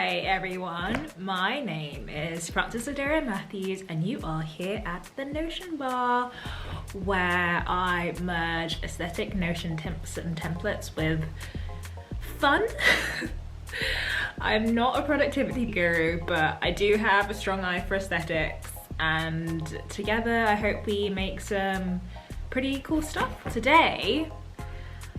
Hi everyone, my name is Frances Adaria Matthews and you are here at the Notion Bar, where I merge aesthetic Notion tips and templates with fun. I'm not a productivity guru, but I do have a strong eye for aesthetics, and together I hope we make some pretty cool stuff. Today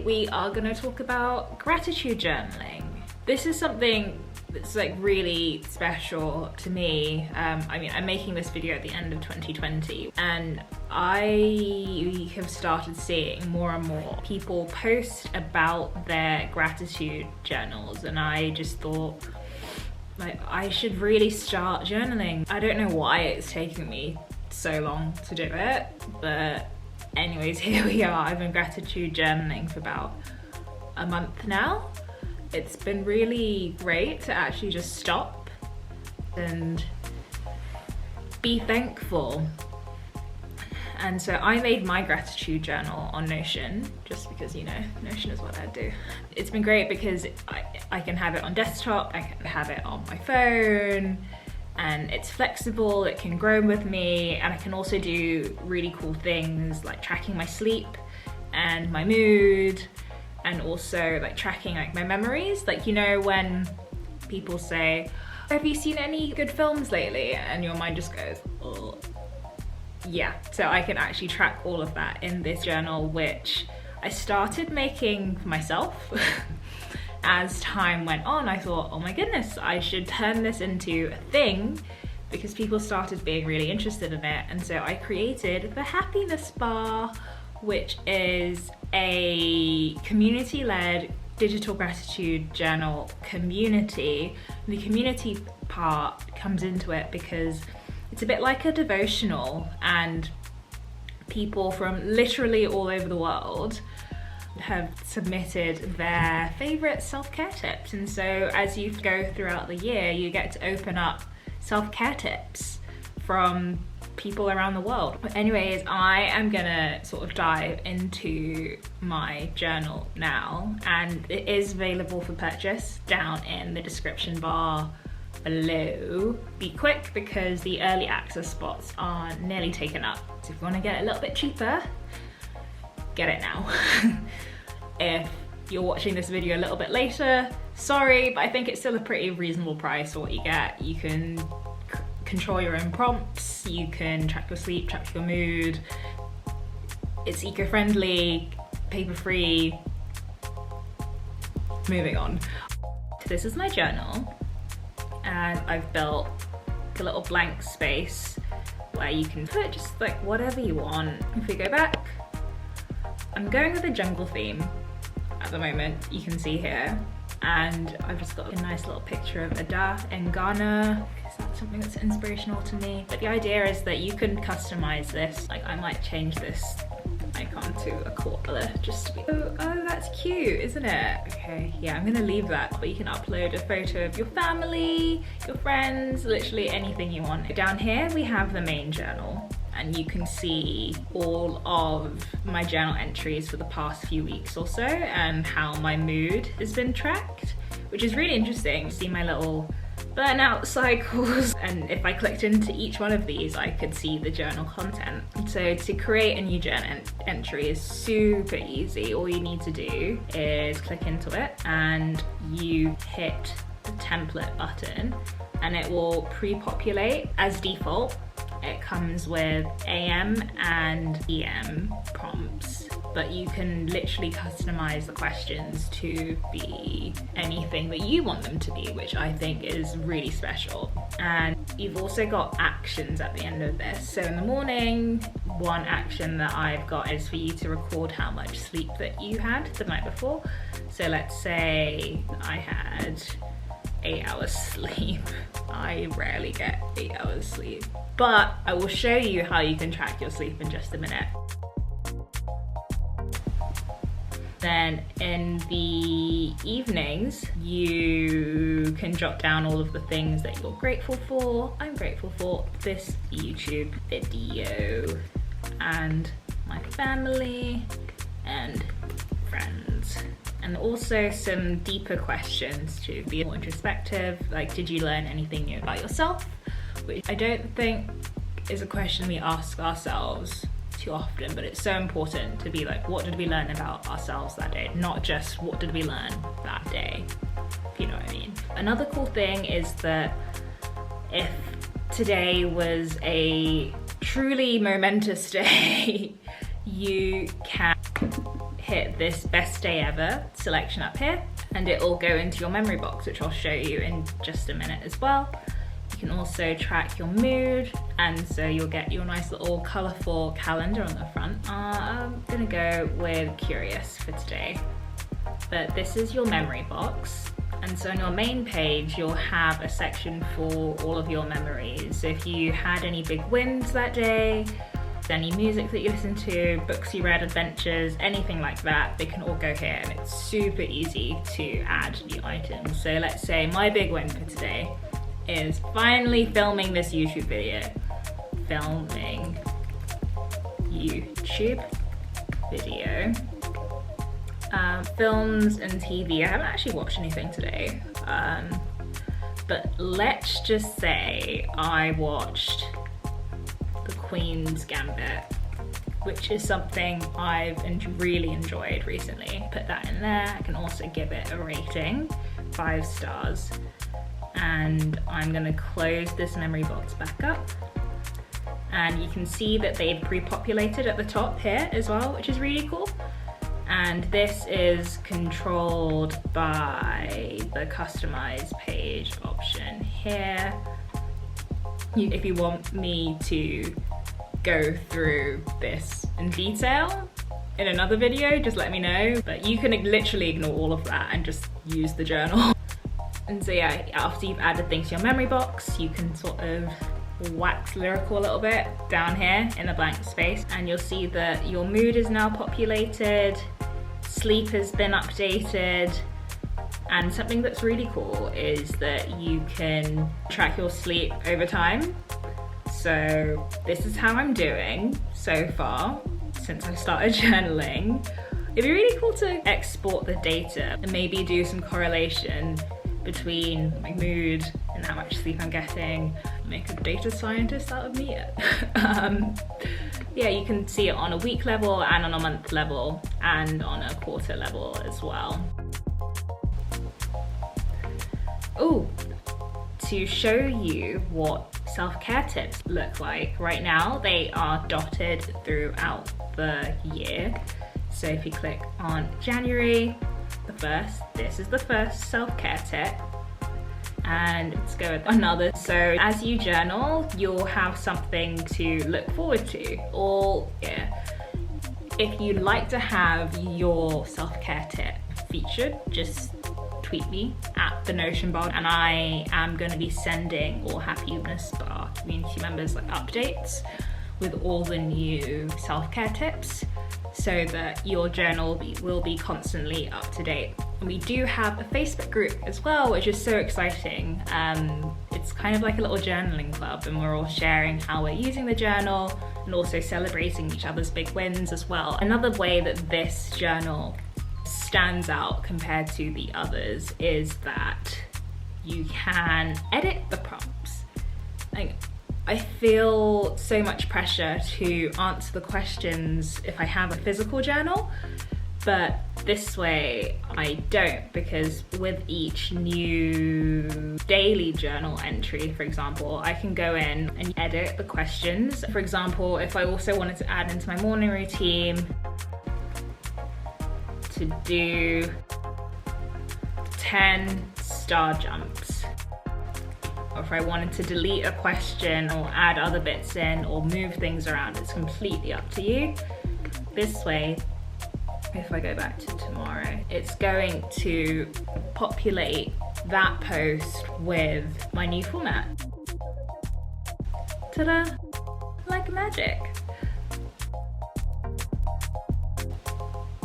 we are going to talk about gratitude journaling. This is something that's like really special to me. I mean, I'm making this video at the end of 2020 and I have started seeing more and more people post about their gratitude journals, and I just thought, like, I should really start journaling. I don't know why it's taking me so long to do it, but anyways, here we are. I've been gratitude journaling for about a month now. It's been really great to actually just stop and be thankful. And so I made my gratitude journal on Notion, just because, you know, Notion is what I do. It's been great because I can have it on desktop, I can have it on my phone, and it's flexible, it can grow with me, and I can also do really cool things like tracking my sleep and my mood, and also like tracking like my memories. Like, you know, when people say, have you seen any good films lately? And your mind just goes, oh. Yeah, so I can actually track all of that in this journal, which I started making for myself. As time went on, I thought, oh my goodness, I should turn this into a thing, because people started being really interested in it. And so I created the Happiness Bar, which is a community-led digital gratitude journal community. The community part comes into it because it's a bit like a devotional, and people from literally all over the world have submitted their favorite self-care tips. And so as you go throughout the year, you get to open up self-care tips from people around the world. But anyways, I am gonna sort of dive into my journal now, and it is available for purchase down in the description bar below. Be quick because the early access spots are nearly taken up. So if you want to get a little bit cheaper, get it now. If you're watching this video a little bit later, sorry, but I think it's still a pretty reasonable price for what you get. You can control your own prompts, you can track your sleep, track your mood. It's eco-friendly, paper-free. Moving on. This is my journal, and I've built a little blank space where you can put just like whatever you want. If we go back, I'm going with a jungle theme at the moment, you can see here, and I've just got a nice little picture of Ada in Ghana, because that's something that's inspirational to me. But the idea is that you can customize this. Like, I might change this icon to a koala just to be, oh, that's cute, isn't it? Okay, yeah, I'm gonna leave that, but you can upload a photo of your family, your friends, literally anything you want. Down here we have the main journal, and you can see all of my journal entries for the past few weeks or so, and how my mood has been tracked, which is really interesting. See my little burnout cycles, and if I clicked into each one of these, I could see the journal content. So to create a new journal entry is super easy. All you need to do is click into it and you hit the template button, and it will pre-populate. As default, it comes with AM and EM prompts, but you can literally customize the questions to be anything that you want them to be, which I think is really special. And you've also got actions at the end of this. So in the morning, one action that I've got is for you to record how much sleep that you had the night before. So let's say I had 8 hours sleep. I rarely get 8 hours sleep, but I will show you how you can track your sleep in just a minute. Then in the evenings, you can jot down all of the things that you're grateful for. I'm grateful for this YouTube video and my family and friends. and also some deeper questions to be more introspective, like did you learn anything new about yourself? Which I don't think is a question we ask ourselves too often, but it's so important to be like, what did we learn about ourselves that day? Not just what did we learn that day, if you know what I mean. Another cool thing is that if today was a truly momentous day, you can hit this best day ever selection up here, and it will go into your memory box, which I'll show you in just a minute as well. You can also track your mood, and so you'll get your nice little colourful calendar on the front. I'm gonna go with curious for today, but this is your memory box. And so on your main page, you'll have a section for all of your memories. So if you had any big wins that day, any music that you listened to, books you read, adventures, anything like that, they can all go here, and it's super easy to add new items. So let's say my big win for today is finally filming this YouTube video. Filming YouTube video. Films and TV. I haven't actually watched anything today, but let's just say I watched The Queen's Gambit, which is something I've really enjoyed recently. Put that in there. I can also give it a rating, 5 stars. And I'm gonna close this memory box back up. And you can see that they've pre-populated at the top here as well, which is really cool. And this is controlled by the customize page option here. If you want me to go through this in detail in another video, just let me know. But you can literally ignore all of that and just use the journal. And so yeah, after you've added things to your memory box, you can sort of wax lyrical a little bit down here in the blank space, and you'll see that your mood is now populated, sleep has been updated, and something that's really cool is that you can track your sleep over time. So this is how I'm doing so far since I started journaling. It'd be really cool to export the data and maybe do some correlation between my mood and how much sleep I'm getting. Make a data scientist out of me yet. Yeah, you can see it on a week level and on a month level and on a quarter level as well. Oh, to show you what self-care tips look like right now, they are dotted throughout the year. So if you click on January the 1st, this is the first self-care tip. And let's go with another. So as you journal, you'll have something to look forward to all year. If you'd like to have your self-care tip featured, just tweet me at the Notion Bar, and I am going to be sending all Happiness Bar community members like updates with all the new self-care tips, so that your journal will be constantly up to date. And we do have a Facebook group as well, which is so exciting. It's kind of like a little journaling club, and we're all sharing how we're using the journal and also celebrating each other's big wins as well. Another way that this journal stands out compared to the others is that you can edit the prompts. Like, I feel so much pressure to answer the questions if I have a physical journal, but this way I don't, because with each new daily journal entry, for example, I can go in and edit the questions. For example, if I also wanted to add into my morning routine to do 10 star jumps, or if I wanted to delete a question or add other bits in or move things around, it's completely up to you. This way, if I go back to tomorrow, it's going to populate that post with my new format. Ta-da! Like magic.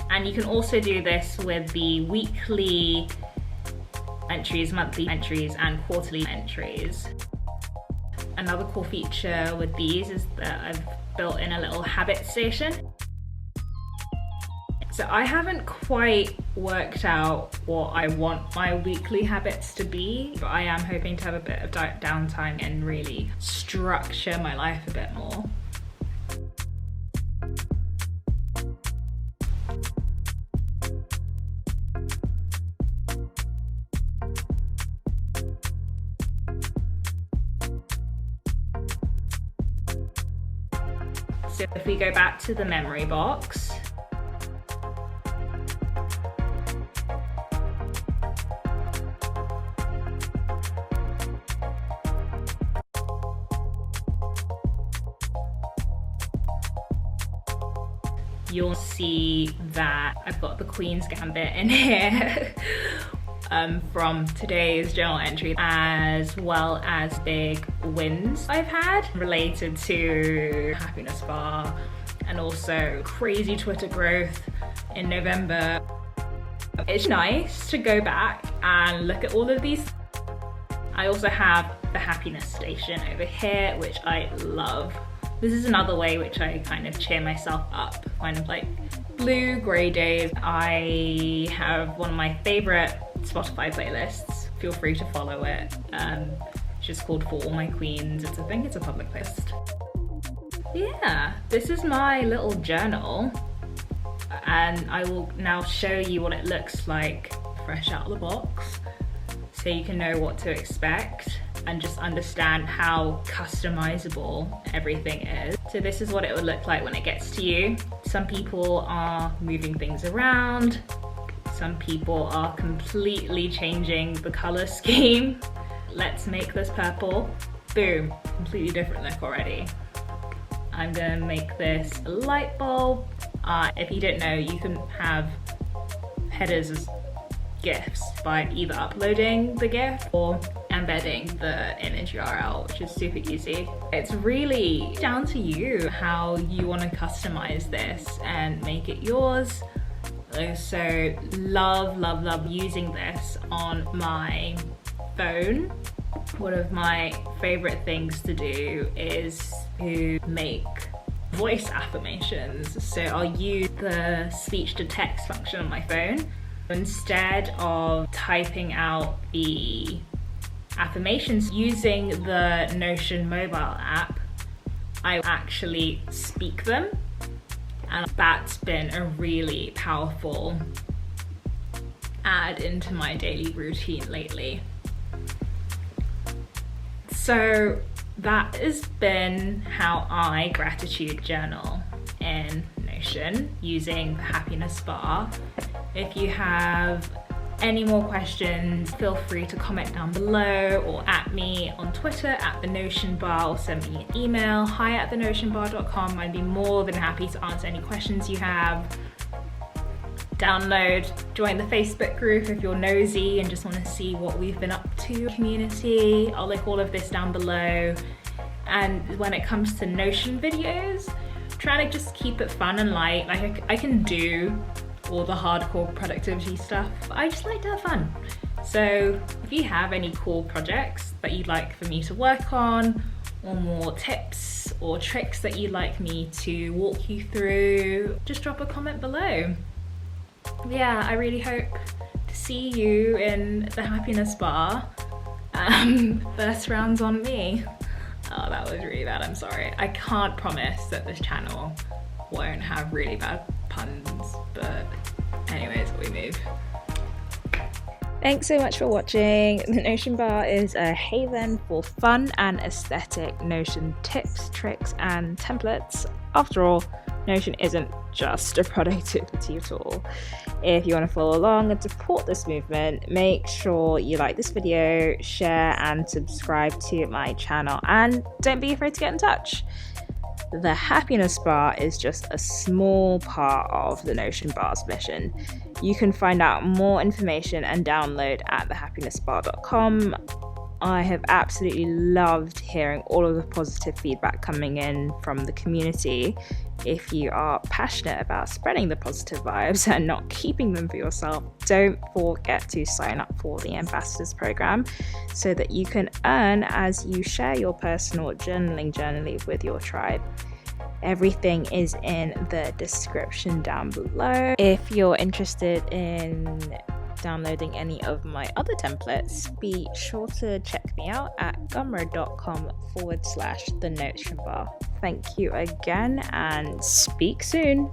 And you can also do this with the weekly entries, monthly entries, and quarterly entries. Another cool feature with these is that I've built in a little habit station. So I haven't quite worked out what I want my weekly habits to be, but I am hoping to have a bit of downtime and really structure my life a bit more. So if we go back to the memory box, you'll see that I've got the Queen's Gambit in here from today's journal entry, as well as big wins I've had related to Happiness Bar and also crazy Twitter growth in November. It's nice to go back and look at all of these. I also have the happiness station over here, which I love. This is another way which I kind of cheer myself up, kind of like blue grey days. I have one of my favorite Spotify playlists. Feel free to follow it. It's just called For All My Queens. I think it's a public list. Yeah, this is my little journal, and I will now show you what it looks like fresh out of the box, so you can know what to expect and just understand how customizable everything is. So this is what it would look like when it gets to you. Some people are moving things around. Some people are completely changing the color scheme. Let's make this purple. Boom, completely different look already. I'm gonna make this a light bulb. If you didn't know, you can have headers as GIFs by either uploading the GIF or embedding the image URL, which is super easy. It's really down to you how you want to customize this and make it yours. So love using this on my phone. One of my favorite things to do is to make voice affirmations. So I'll use the speech to text function on my phone. Instead of typing out the affirmations using the Notion mobile app, I actually speak them, and that's been a really powerful add into my daily routine lately. So that has been how I gratitude journal in Notion using the happiness bar. If you have any more questions, feel free to comment down below or at me on Twitter at the Notion Bar, or send me an email, hi@thenotionbar.com. I'd be more than happy to answer any questions you have. Download, join the Facebook group if you're nosy and just want to see what we've been up to community. I'll link all of this down below. And when it comes to Notion videos, trying to just keep it fun and light. Like I can do all the hardcore productivity stuff, but I just like to have fun. So if you have any cool projects that you'd like for me to work on, or more tips or tricks that you'd like me to walk you through, just drop a comment below. Yeah, I really hope to see you in the happiness bar. First round's on me. Oh, that was really bad, I'm sorry. I can't promise that this channel won't have really bad puns, but anyways, we move. Thanks so much for watching. The Notion Bar is a haven for fun and aesthetic Notion tips, tricks, and templates. After all, Notion isn't just a productivity tool. If you want to follow along and support this movement, make sure you like this video, share, and subscribe to my channel, and don't be afraid to get in touch. The happiness bar is just a small part of the Notion Bar's mission. You can find out more information and download at thehappinessbar.com. I have absolutely loved hearing all of the positive feedback coming in from the community. If you are passionate about spreading the positive vibes and not keeping them for yourself, don't forget to sign up for the Ambassadors Program so that you can earn as you share your personal journaling journey with your tribe. Everything is in the description down below. If you're interested in downloading any of my other templates, be sure to check me out at gumroad.com/the notion bar. Thank you again and speak soon.